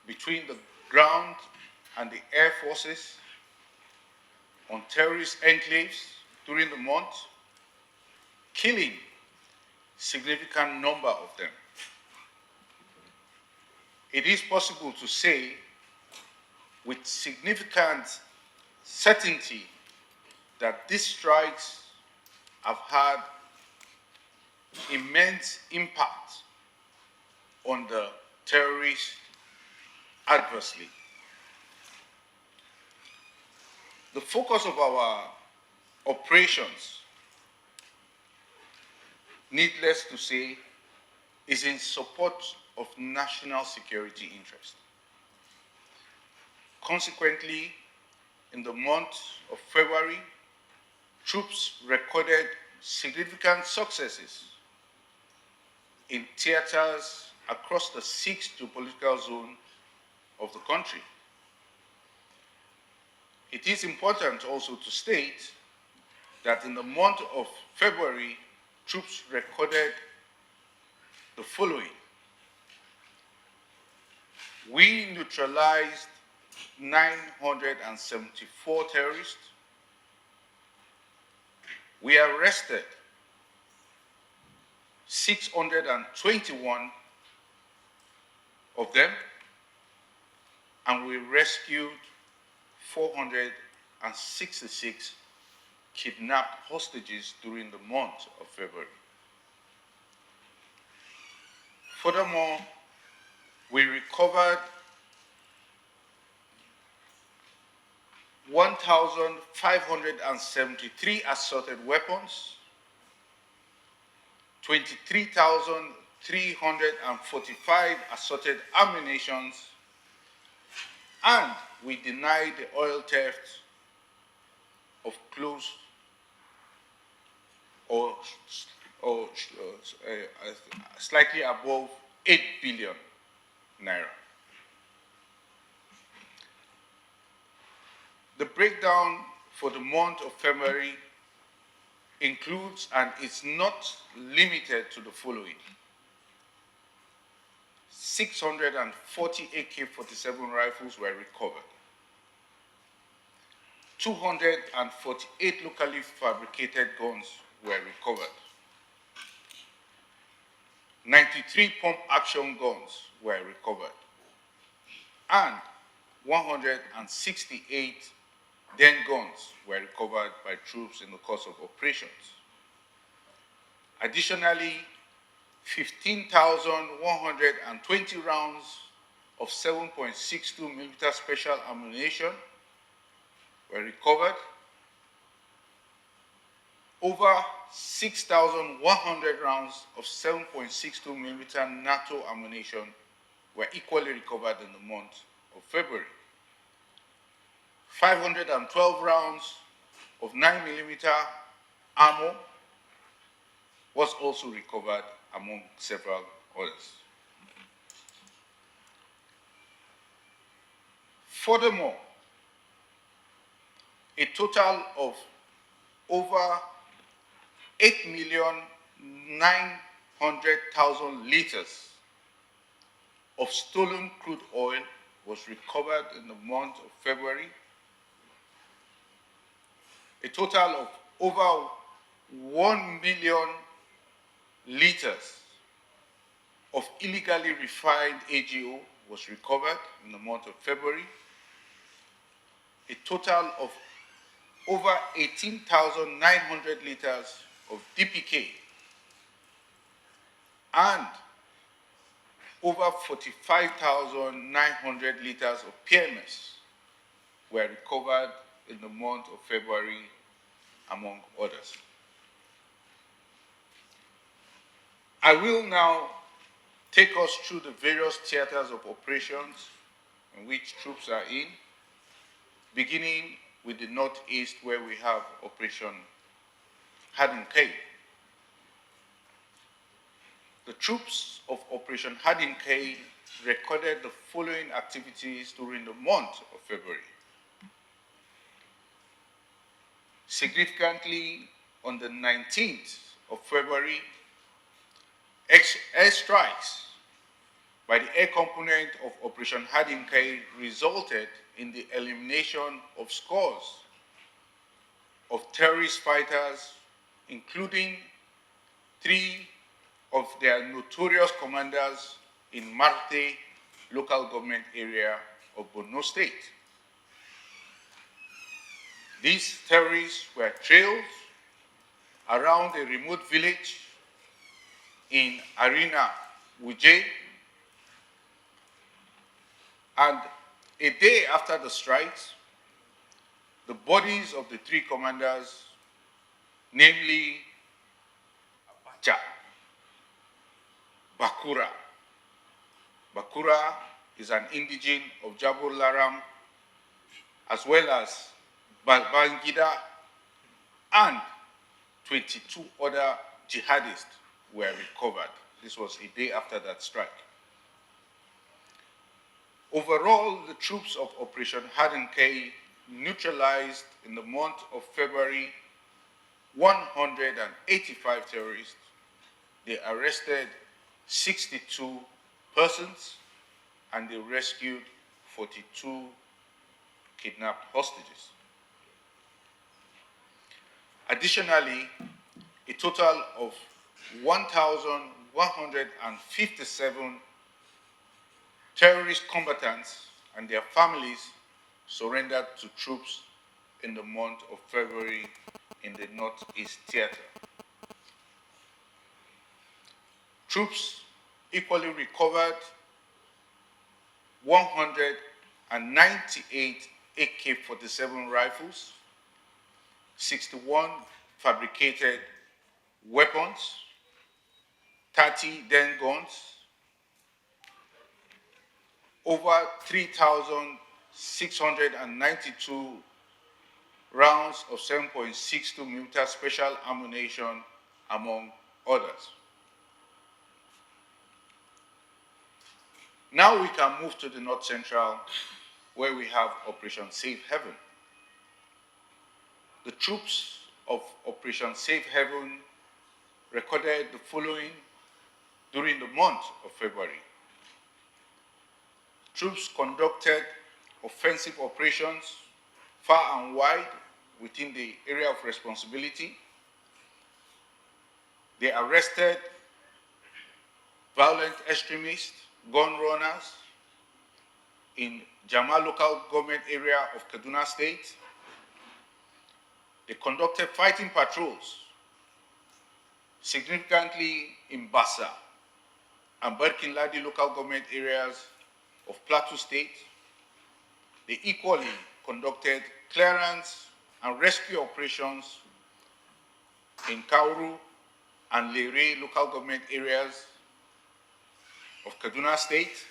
between the ground and the air forces on terrorist enclaves during the month, killing significant number of them. It is possible to say with significant certainty that these strikes have had immense impact on the terrorists adversely. The focus of our operations, needless to say, is in support of national security interest. Consequently, in the month of February, troops recorded significant successes in theaters across the 6 geopolitical zones of the country. It is important also to state that in the month of February, troops recorded the following. We neutralized 974 terrorists. We arrested 621 of them, and we rescued 466 kidnapped hostages during the month of February. Furthermore, we recovered 1,573 assorted weapons, 23,345 assorted ammunition, and we denied the oil theft of close or slightly above 8 billion naira. The breakdown for the month of February includes and is not limited to the following. 640 AK-47 rifles were recovered. 248 locally fabricated guns were recovered. 93 pump-action guns were recovered. And 168 Den guns were recovered by troops in the course of operations. Additionally, 15,120 rounds of 7.62 millimeter special ammunition were recovered. Over 6,100 rounds of 7.62 millimeter NATO ammunition were equally recovered in the month of February. 512 rounds of 9 millimeter ammo was also recovered, among several others. Furthermore, a total of over 8,900,000 liters of stolen crude oil was recovered in the month of February. A total of over 1 million liters of illegally refined AGO was recovered in the month of February. A total of over 18,900 liters of DPK and over 45,900 liters of PMS were recovered in the month of February, among others. I will now take us through the various theaters of operations in which troops are in, beginning with the northeast, where we have Operation Hindering. The troops of Operation Hindering recorded the following activities during the month of February. Significantly, on the 19th of February, airstrikes by the air component of Operation Hindering resulted in the elimination of scores of terrorist fighters, including 3 of their notorious commanders in Marte local government area of Borno State. These terrorists were trailed around a remote village in Arena, Wuje, and a day after the strikes, the bodies of the 3 commanders, namely Abacha, Bakura is an indigene of Jabul Laram, as well as Babangida and 22 other jihadists were recovered. This was a day after that strike. Overall, the troops of Operation Hindering neutralized in the month of February 185 terrorists. They arrested 62 persons and they rescued 42 kidnapped hostages. Additionally, a total of 1,157 terrorist combatants and their families surrendered to troops in the month of February in the Northeast Theater. Troops equally recovered 198 AK-47 rifles, 61 fabricated weapons, 30 den guns, over 3,692 rounds of 7.62 millimeter special ammunition, among others. Now we can move to the North Central, where we have Operation Safe Haven. The troops of Operation Safe Haven recorded the following during the month of February. Troops conducted offensive operations far and wide within the area of responsibility. They arrested violent extremists, gun runners in Jama local government area of Kaduna State. They conducted fighting patrols significantly in Bassa and Barkin-Ladi local government areas of Plateau State. They equally conducted clearance and rescue operations in Kauru and Lere local government areas of Kaduna State.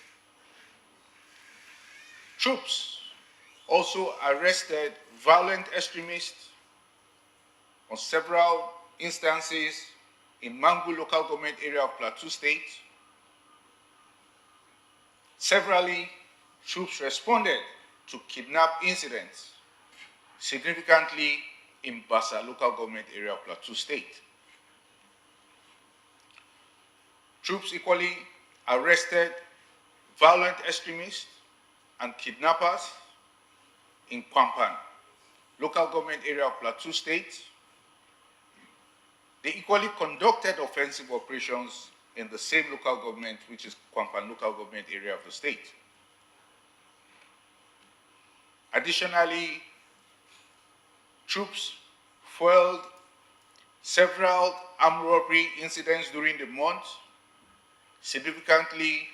Troops also arrested violent extremists on several instances in Mangu local government area of Plateau State. Severally, troops responded to kidnap incidents significantly in Bassa local government area of Plateau State. Troops equally arrested violent extremists and kidnappers in Kwampan local government area of Plateau State. They equally conducted offensive operations in the same local government, which is Kwampan local government area of the state. Additionally, troops foiled several armed robbery incidents during the month, significantly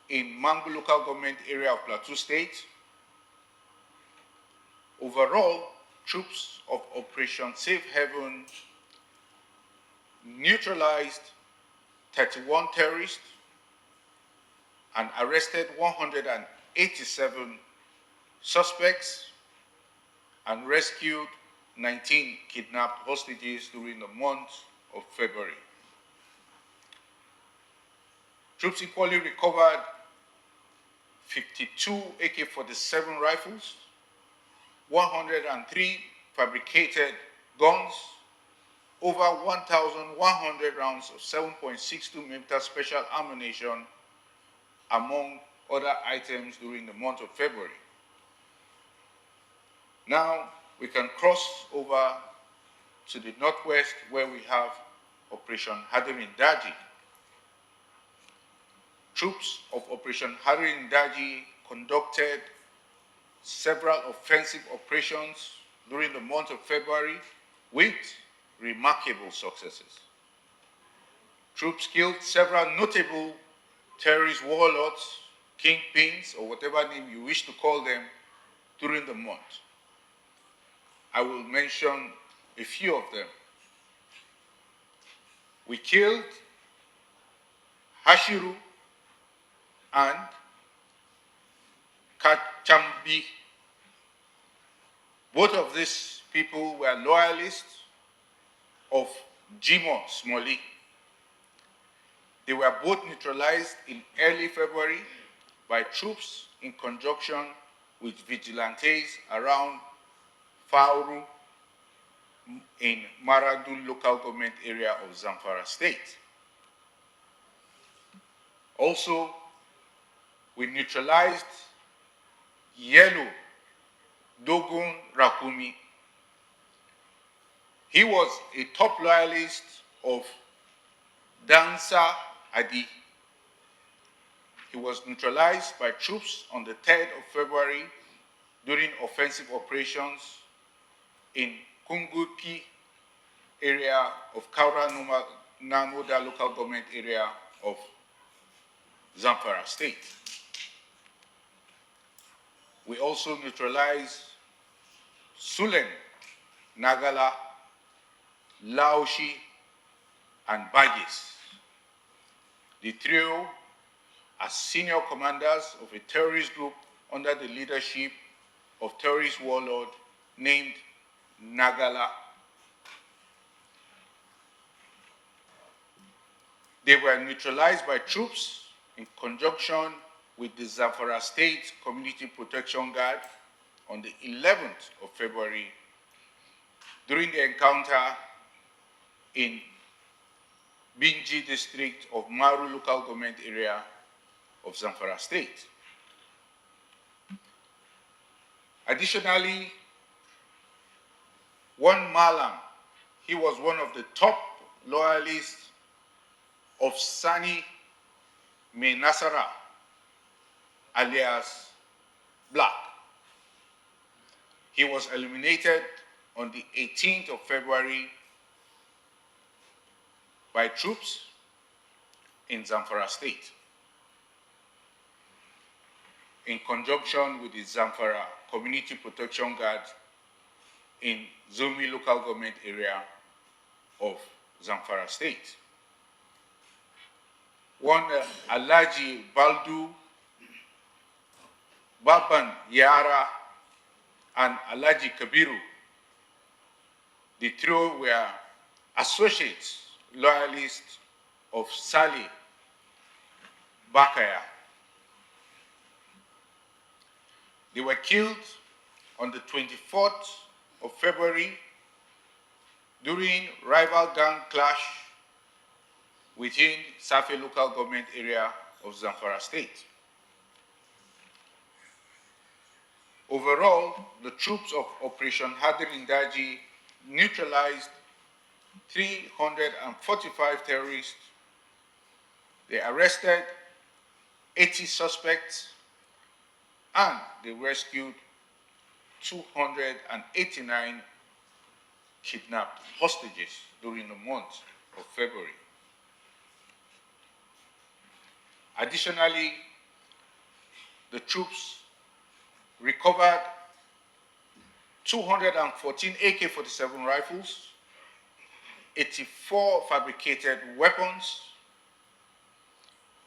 in Mangu local government area of Plateau State. Overall, troops of Operation Safe Haven neutralized 31 terrorists and arrested 187 suspects and rescued 19 kidnapped hostages during the month of February. Troops equally recovered 52 AK-47 rifles, 103 fabricated guns, over 1,100 rounds of 7.62 millimeter special ammunition, among other items during the month of February. Now we can cross over to the northwest where we have Operation Hindering. Troops of Operation Hindering conducted several offensive operations during the month of February with remarkable successes. Troops killed several notable terrorist warlords, kingpins, or whatever name you wish to call them during the month. I will mention a few of them. We killed Hashiru and Kachambi. Both of these people were loyalists of Jimo Smoli. They were both neutralized in early February by troops in conjunction with vigilantes around Fauru in Maradun local government area of Zamfara state. Also, we neutralized Yellow Dogon Rakumi. He was a top loyalist of Dansa Adi. He was neutralized by troops on the 3rd of February during offensive operations in Kungupi area of Kaura Namoda local government area of Zamfara state. We also neutralized Sulen, Nagala, Laoshi, and Bagis. The trio are senior commanders of a terrorist group under the leadership of terrorist warlord named Nagala. They were neutralized by troops in conjunction with the Zamfara State Community Protection Guard on the 11th of February during the encounter in Binji district of Maru local government area of Zamfara state. Additionally, one Malam, he was one of the top loyalists of Sani Menasara, alias Black. He was eliminated on the 18th of February by troops in Zamfara state in conjunction with the Zamfara Community Protection Guard in Zumi local government area of Zamfara state. One Alaji Baldu, Baban Yara, and Alaji Kabiru. The trio were associates, loyalists of Sali Bakaya. They were killed on the 24th of February during rival gang clash within Safi local government area of Zamfara state. Overall, the troops of Operation Hindering neutralized 345 terrorists. They arrested 80 suspects and they rescued 289 kidnapped hostages during the month of February. Additionally, the troops recovered 214 AK-47 rifles, 84 fabricated weapons,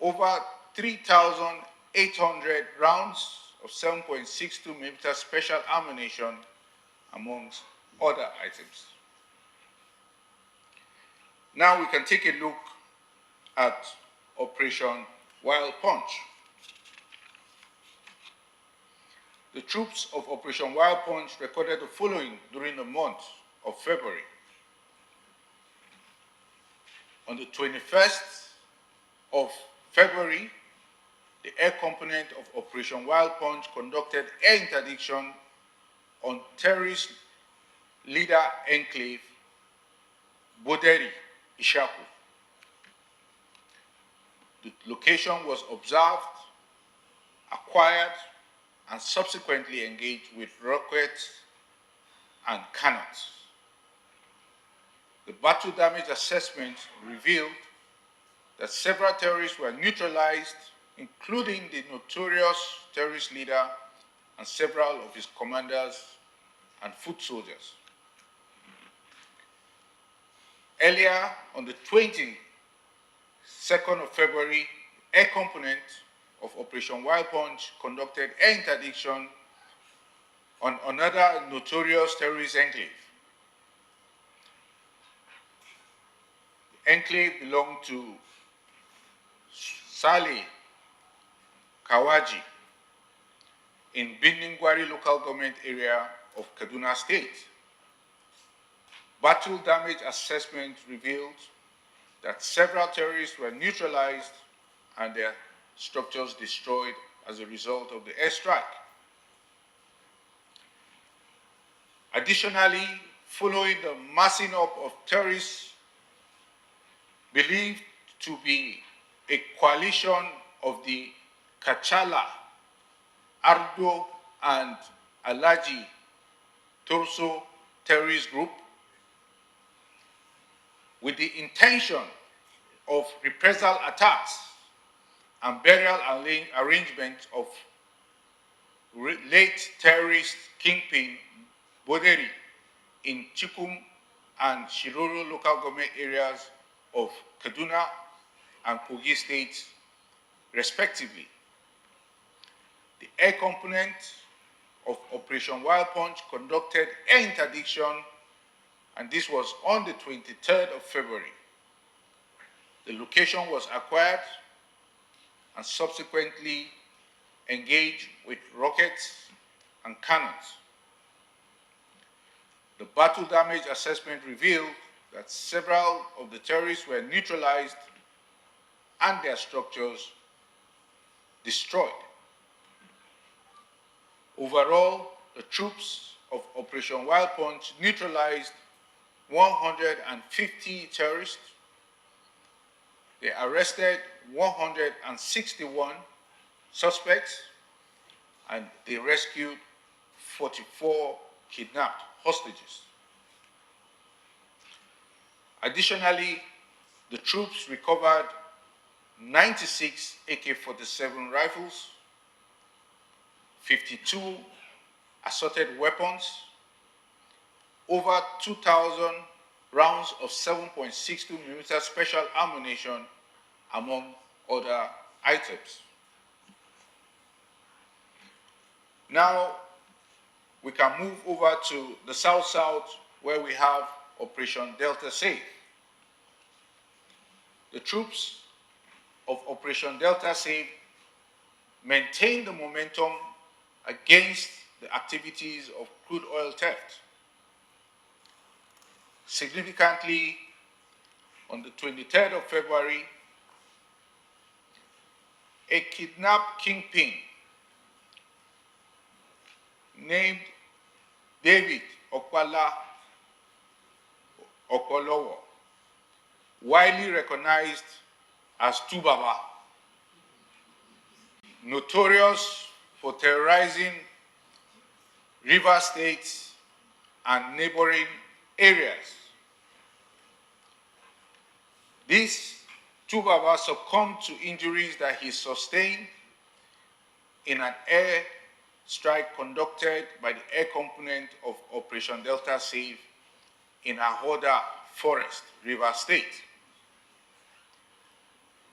over 3,800 rounds of 7.62mm special ammunition, amongst other items. Now we can take a look at Operation Wild Punch. The troops of Operation Wild Punch recorded the following during the month of February. On the 21st of February, the air component of Operation Wild Punch conducted air interdiction on terrorist leader enclave Boderi, Ishaku. The location was observed, acquired, and subsequently engaged with rockets and cannons. The battle damage assessment revealed that several terrorists were neutralized, including the notorious terrorist leader and several of his commanders and foot soldiers. Earlier, on the 22nd of February, air component of Operation Wild Punch conducted air interdiction on another notorious terrorist enclave. The enclave belonged to Saleh Kawaji in Bindingwari local government area of Kaduna State. Battle damage assessment revealed that several terrorists were neutralized and their structures destroyed as a result of the airstrike. Additionally, following the massing up of terrorists believed to be a coalition of the Kachala, Ardo, and Alaji Torso terrorist group, with the intention of reprisal attacks and burial arrangements of late terrorist kingpin Boderi in Chikum and Shiroro local government areas of Kaduna and Kogi states, respectively. The air component of Operation Wild Punch conducted air interdiction, and this was on the 23rd of February. The location was acquired and subsequently engaged with rockets and cannons. The battle damage assessment revealed that several of the terrorists were neutralized and their structures destroyed. Overall, the troops of Operation Wild Punch neutralized 150 terrorists. They arrested 161 suspects, and they rescued 44 kidnapped hostages. Additionally, the troops recovered 96 AK-47 rifles, 52 assorted weapons, over 2,000 rounds of 7.62mm special ammunition, among other items. Now, we can move over to the South-South, where we have Operation Delta Safe. The troops of Operation Delta Safe maintained the momentum against the activities of crude oil theft. Significantly, on the 23rd of February, a kidnapped kingpin named David Okwala Okolowo, widely recognized as Tubaba, notorious for terrorizing river states and neighboring areas. This Tubaba succumbed to injuries that he sustained in an air strike conducted by the air component of Operation Delta Safe in Ahoda Forest, River State.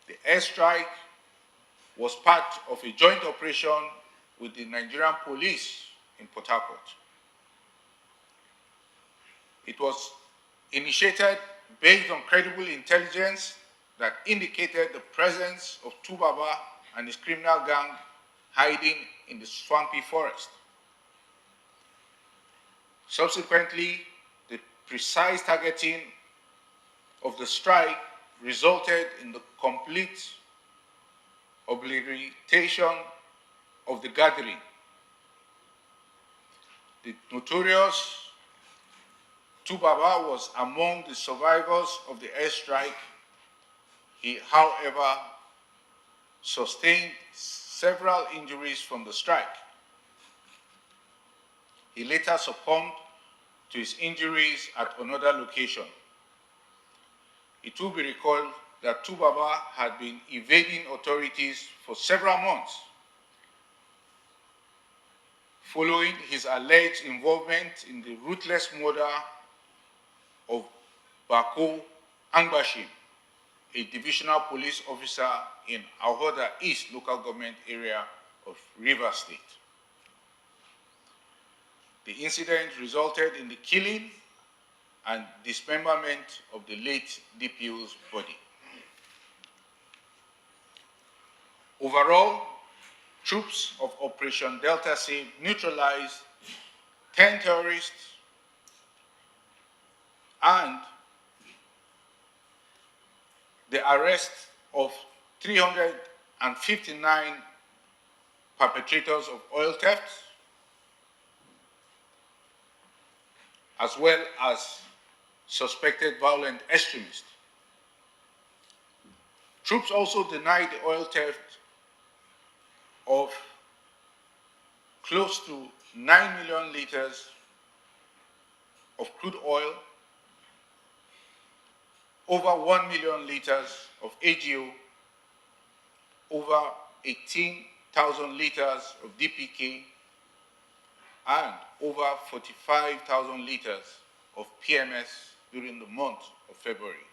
The airstrike was part of a joint operation with the Nigerian police in Port Harcourt. It was initiated based on credible intelligence that indicated the presence of Tubaba and his criminal gang hiding in the swampy forest. Subsequently, the precise targeting of the strike resulted in the complete obliteration of the gathering. The notorious Tubaba was among the survivors of the airstrike. He, however, sustained several injuries from the strike. He later succumbed to his injuries at another location. It will be recalled that Tubaba had been evading authorities for several months following his alleged involvement in the ruthless murder of Bako Angbashim, a divisional police officer in Ahoda East local government area of Rivers State. The incident resulted in the killing and dismemberment of the late DPO's body. Overall, troops of Operation Delta Safe neutralized 10 terrorists and the arrest of 359 perpetrators of oil theft, as well as suspected violent extremists. Troops also denied the oil theft of close to 9 million liters of crude oil, over 1 million liters of AGO, over 18,000 liters of DPK, and over 45,000 liters of PMS during the month of February.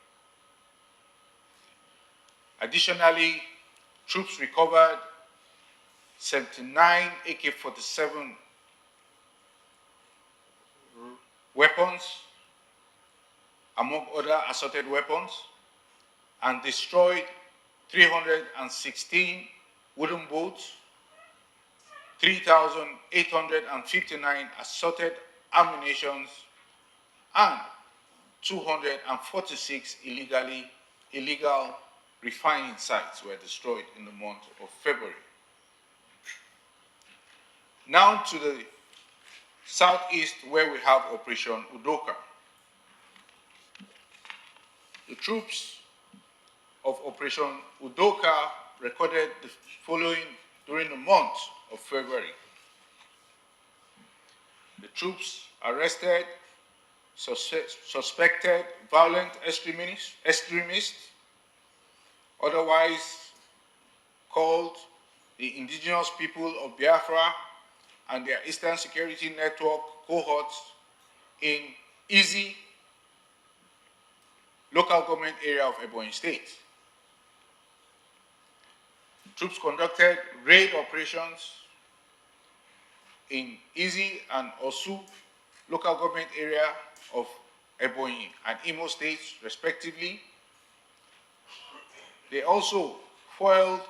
Additionally, troops recovered 79 AK-47 weapons, among other assorted weapons, and destroyed 316 wooden boats, 3,859 assorted ammunitions, and 246 illegal refining sites were destroyed in the month of February. Now to the southeast, where we have Operation Udoka. The troops of Operation Udoka recorded the following during the month of February. The troops arrested suspected violent extremists, otherwise called the indigenous people of Biafra and their Eastern Security Network cohorts in Easy local government area of Ebonyi State. Troops conducted raid operations in Easy and Osu local government area of Ebonyi and Imo states, respectively. They also foiled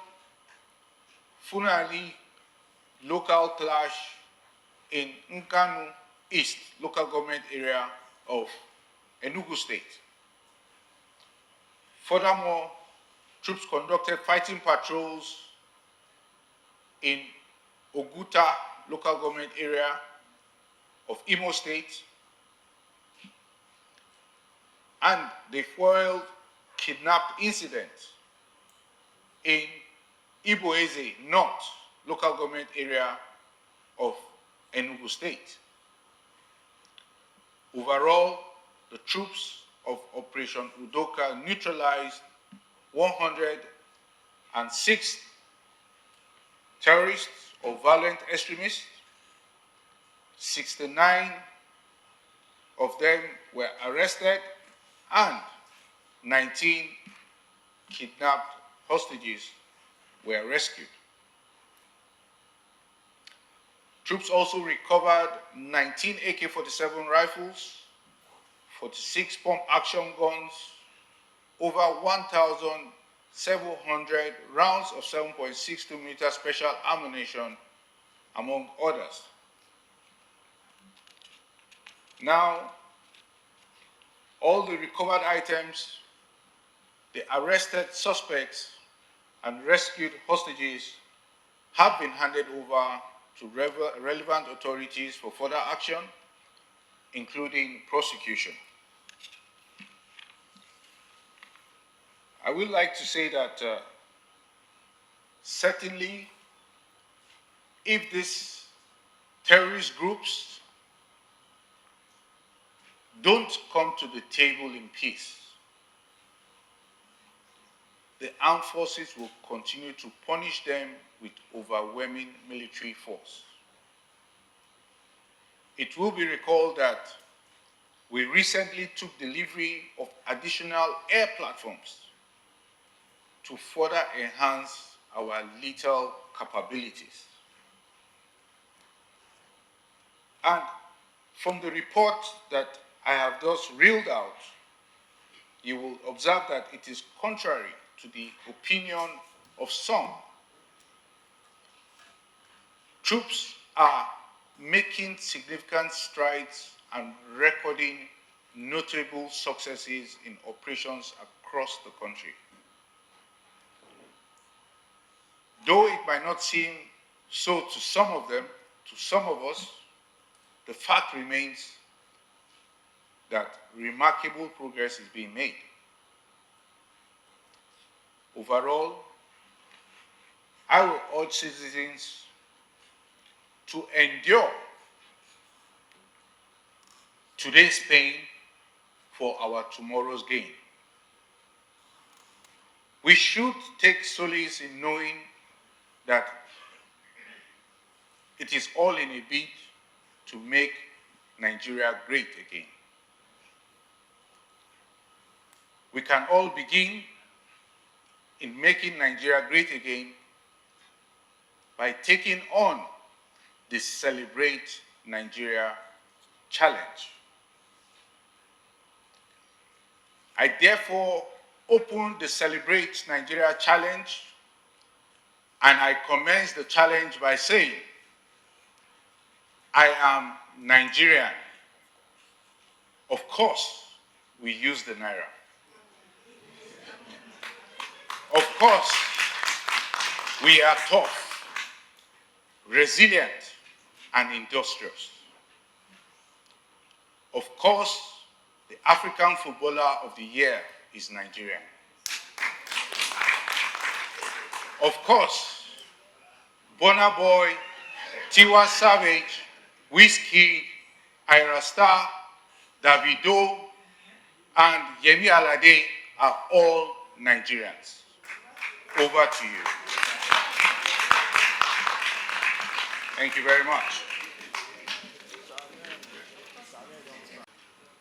Funali local clash in Nkanu East local government area of Enugu State. Furthermore, troops conducted fighting patrols in Oguta local government area of Imo State, and they foiled kidnap incidents in Iboeze North local government area of Enugu State. Overall, the troops of Operation Udoka neutralized 106 terrorists or violent extremists. 69 of them were arrested and 19 kidnapped hostages were rescued. Troops also recovered 19 AK-47 rifles, 46 pump-action guns, over 1,700 rounds of 7.62mm special ammunition, among others. Now, all the recovered items, the arrested suspects, and rescued hostages have been handed over to relevant authorities for further action, including prosecution. I would like to say that certainly if these terrorist groups don't come to the table in peace, the armed forces will continue to punish them with overwhelming military force. It will be recalled that we recently took delivery of additional air platforms to further enhance our lethal capabilities. And from the report that I have just reeled out, you will observe that it is contrary to the opinion of some. Troops are making significant strides and recording notable successes in operations across the country. Though it might not seem so to some of them, to some of us, the fact remains that remarkable progress is being made. Overall, I will urge citizens to endure today's pain for our tomorrow's gain. We should take solace in knowing that it is all in a bid to make Nigeria great again. We can all begin in making Nigeria great again by taking on the Celebrate Nigeria challenge. I therefore open the Celebrate Nigeria challenge, and I commence the challenge by saying, I am Nigerian. Of course, we use the naira. Of course, we are tough, resilient, and industrious. Of course, the African Footballer of the Year is Nigerian. Of course, Burna Boy, Tiwa Savage, Wizkid, Ira Star, Davido, and Yemi Alade are all Nigerians. Over to you. Thank you very much.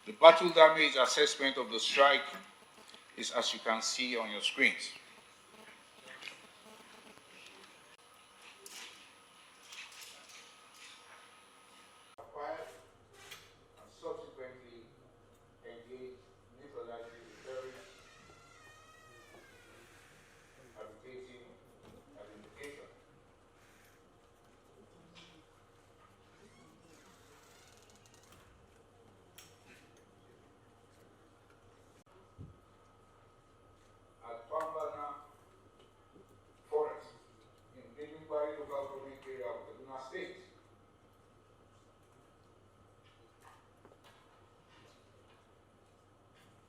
The battle damage assessment of the strike is as you can see on your screens. Acquired and subsequently engaged neutralizing the terrorists, advocating identification. At Pambana Forest in Benue local government area of Kaduna State.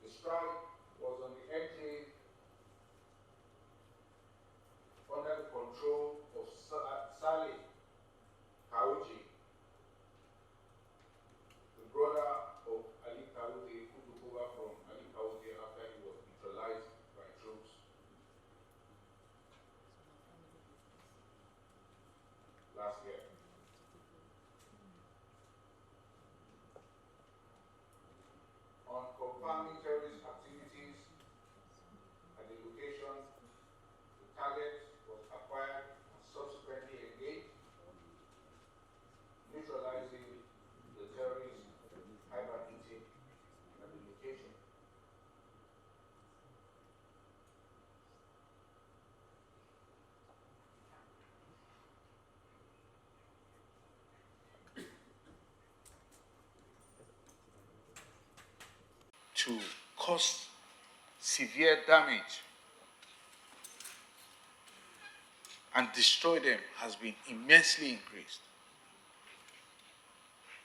The strike was on the enclave under the control of Saleh Kauji, the brother of Ali Kauji, who took over from Ali Kauji after he was neutralized by troops last year. On confirming terrorist activities at the location, the target was acquired and subsequently engaged, neutralizing the terrorists hibernating at the location. To cause severe damage and destroy them has been immensely increased.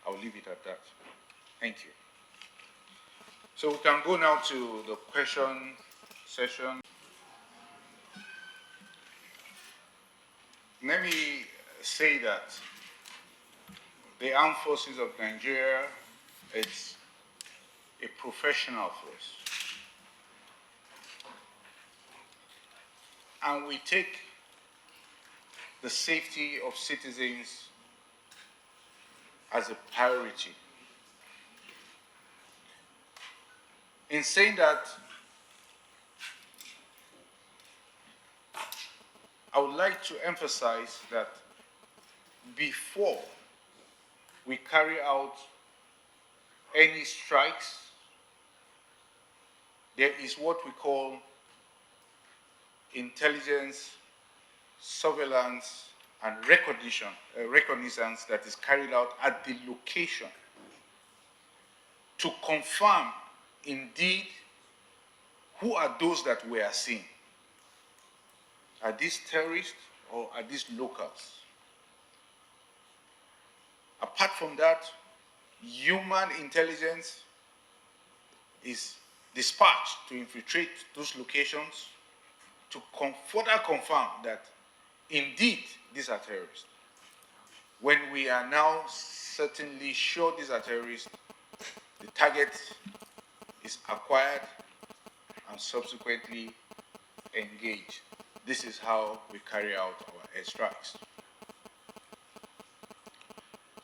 I'll leave it at that. Thank you. So we can go now to the question session. Let me say that the Armed Forces of Nigeria, it's a professional force. And we take the safety of citizens as a priority. In saying that, I would like to emphasize that before we carry out any strikes, there is what we call intelligence, surveillance, and reconnaissance that is carried out at the location to confirm indeed who are those that we are seeing. Are these terrorists or are these locals? Apart from that, human intelligence is dispatched to infiltrate those locations to further confirm that indeed these are terrorists. When we are now certainly sure these are terrorists, the target is acquired and subsequently engaged. This is how we carry out our airstrikes.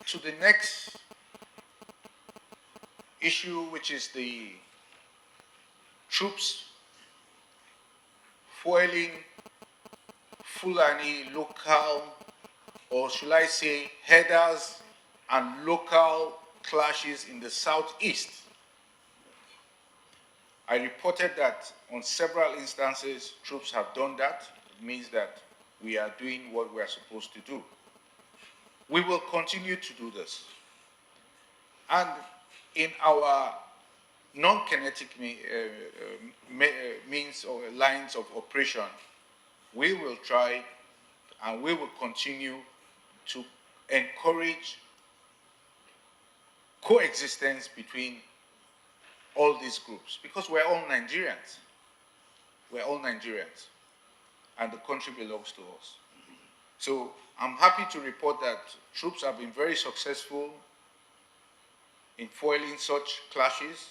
To the next issue, which is the troops foiling Fulani local, or should I say headers and local clashes in the southeast. I reported that on several instances troops have done that. It means that we are doing what we are supposed to do. We will continue to do this. And in our non-kinetic means or lines of operation, we will try and we will continue to encourage coexistence between all these groups, because we're all Nigerians. We're all Nigerians, and the country belongs to us. So I'm happy to report that troops have been very successful in foiling such clashes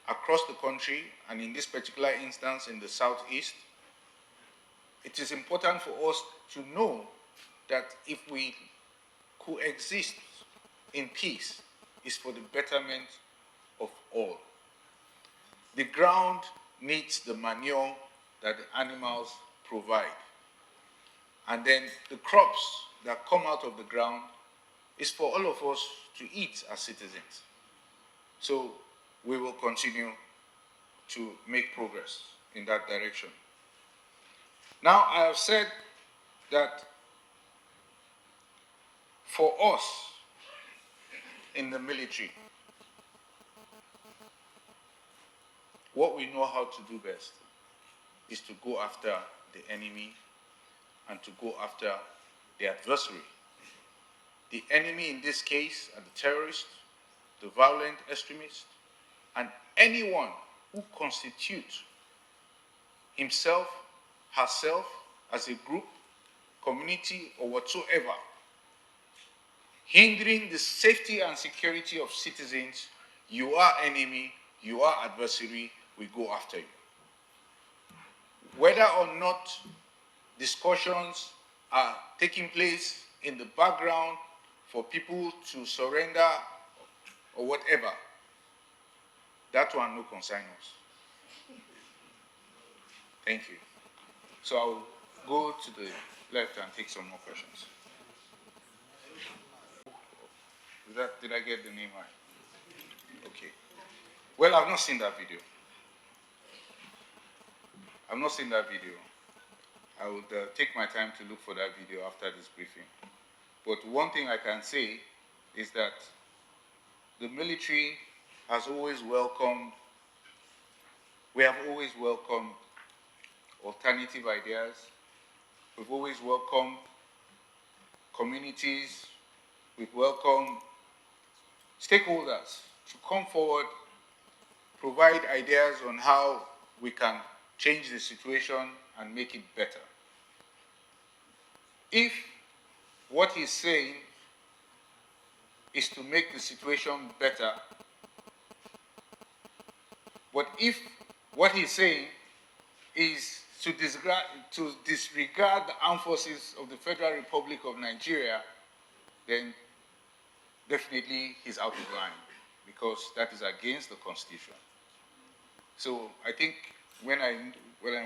across the country, and in this particular instance in the southeast. It is important for us to know that if we coexist in peace, it's for the betterment of all. The ground needs the manure that the animals provide. And then the crops that come out of the ground is for all of us to eat as citizens. So we will continue to make progress in that direction. Now, I have said that for us in the military, what we know how to do best is to go after the enemy and to go after the adversary. The enemy in this case are the terrorists, the violent extremists, and anyone who constitutes himself, herself, as a group, community, or whatsoever, hindering the safety and security of citizens. You are enemy, you are adversary, we go after you. Whether or not discussions are taking place in the background for people to surrender or whatever, that one no concern us. Thank you. So I'll go to the left and take some more questions. Did I get the name right? Okay. Well, I've not seen that video. I've not seen that video. I would take my time to look for that video after this briefing. But one thing I can say is that the military has always welcomed, we have always welcomed alternative ideas, We've always welcomed communities, we've welcomed stakeholders to come forward, provide ideas on how we can change the situation and make it better. If what he's saying is to make the situation better, but if what he's saying is to disregard the armed forces of the Federal Republic of Nigeria, then definitely he's out of line, because that is against the Constitution. So I think when I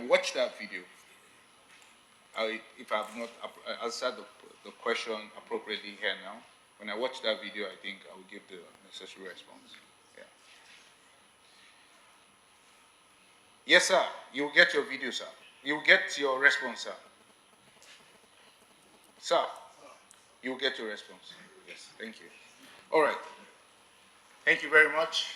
watched that video, if I have not answered the question appropriately here now, when I watch that video, I think I will give the necessary response. Yeah. Yes, sir. You will get your video, sir. You will get your response, sir. Sir, you will get your response. Yes, thank you. All right. Thank you very much.